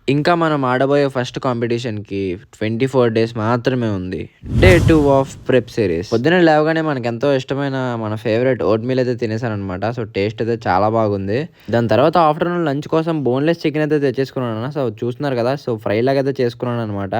ఇంకా మనం ఆడబోయే first కాంపిటీషన్‌కి 24 days మాత్రమే ఉంది. Day 2 of prep series. పొద్దున్నే లేవగానే మనకెంతో ఇష్టమైన మన ఫేవరెట్ ఓట్ మీల్ అయితే తినేసాననమాట. సో, టేస్ట్ అయితే చాలా బాగుంది. దాని తర్వాత ఆఫ్టర్‌నూన్ లంచ్ కోసం బోన్‌లెస్ చికెన్ అయితే తెచ్చేసుకున్నాను. సో, చూస్తున్నారు కదా! సో, ఫ్రై లాగా అయితే చేసుకున్నాననమాట.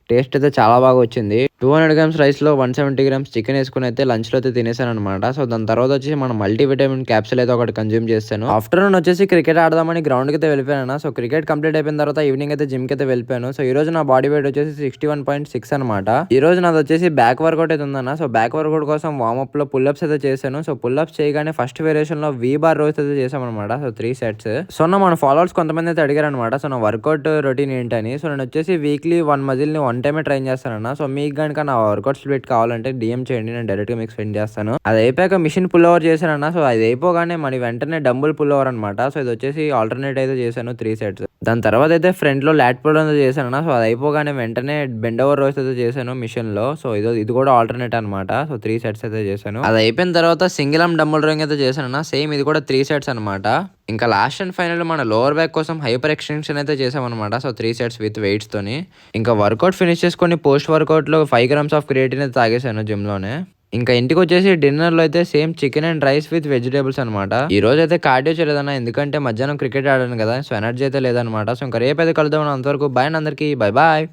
టేస్ట్ అయితే చాలా బాగా వచ్చింది. 200 గ్రామ్స్ రైస్‌లో 170 గ్రామ్స్ చికెన్ ఏసుకొని అయితే లంచ్‌లో అయితే తినేసాననమాట. సో, దాని తర్వాత వచ్చేసి మనం మల్టీవిటమిన్ క్యాప్సూల్ అయితే ఒకటి కన్జ్యూమ్ చేశాను. ఆఫ్టర్‌నూన్ వచ్చేసి క్రికెట్ ఆడదామని గ్రౌండ్‌కి అయితే వెళ్ళిపోయాను. సో, క్రికెట్ కంప్లీట్ అయిపోయిన తర్వాత ఈవినింగ్ అయితే జిమ్‌కి అయితే వెళ్ళిపోయాను. సో, ఈరోజు నా బాడీ వెయిట్ వచ్చేసి 61.6 అనమాట. ఈరోజు నాది వచ్చేసి బ్యాక్ వర్కౌట్ అయితే ఉందన్న. సో, బ్యాక్ వర్కౌట్ కోసం వార్మప్‌లో పుల్ అప్స్ అయితే చేశాను. సో, పుల్ అప్స్ చేయగానే ఫస్ట్ వేరియేషన్‌లో వి బార్ రోస్ అయితే చేశామనమాట. So, 3 sets. సో, మన ఫాలోవర్స్ కొంతమంది అయితే అడిగారనమాట. సో, నా వర్కౌట్ రొటీన్ ఏంటని. సో, నేను వచ్చేసి వీక్లీ 1 మజిల్‌ని 1 టైమే ట్రైన్ చేస్తానన్న. సో, మీకు గనుక నా వర్కౌట్ స్ప్లిట్ కావాలంటే డీఎం చేయండి. నేను డైరెక్ట్‌గా మీకు సెండ్ చేస్తాను. అది అయిపోయాక మిషన్ పుల్ ఓవర్ చేశానన్న. సో, అది అయిపోగానే మరి వెంటనే డంబుల్ పుల్ ఓవర్ అనమాట. సో, ఇది వచ్చేసి ఆల్టర్నేట్ అయితే చేశాను 3 సెట్స్. దాని తర్వాత అయితే ఫ్రంట్‌లో లాట్ పుల్ అయితే చేశానన్న. సో, అది అయిపోగానే వెంటనే బెండ్ ఓవర్ రోస్ అయితే చేశాను మిషన్‌లో. సో, ఇది కూడా ఆల్టర్నేట్ అనమాట. సో, 3 సెట్స్ అయితే చేశాను. అది అయిపోయిన తర్వాత సింగిల్ ఆర్మ్ డంబుల్ రోయింగ్ అయితే చేశానన్న. సేమ్ ఇది కూడా 3 సెట్స్ అనమాట. ఇంకా లాస్ట్ అండ్ ఫైనల్ మన లోవర్ బ్యాక్ కోసం హైపర్ ఎక్స్టెన్షన్ అయితే చేసామన్నమాట. సో, 3 సెట్స్ విత్ వెయిట్స్ తోని. ఇంకా వర్కౌట్ ఫినిష్ చేసుకొని పోస్ట్ వర్కౌట్‌లో 5 గ్రామ్స్ ఆఫ్ క్రియేటిన్ అయితే తాగేసాను జిమ్‌లోనే. ఇంకా ఇంటికొచ్చేసి డిన్నర్‌లో అయితే same chicken and rice with vegetables అనమాట. ఈ రోజైతే కార్డియో చేయలేదన్న. ఎందుకంటే మధ్యాహ్నం క్రికెట్ ఆడాను కదా! సో, ఎనర్జీ అయితే లేదనమాట. సో, ఇంకా రేపైతే కలుద్దాం. అంతవరకు బాయ్ అండి అందరికి. Bye bye.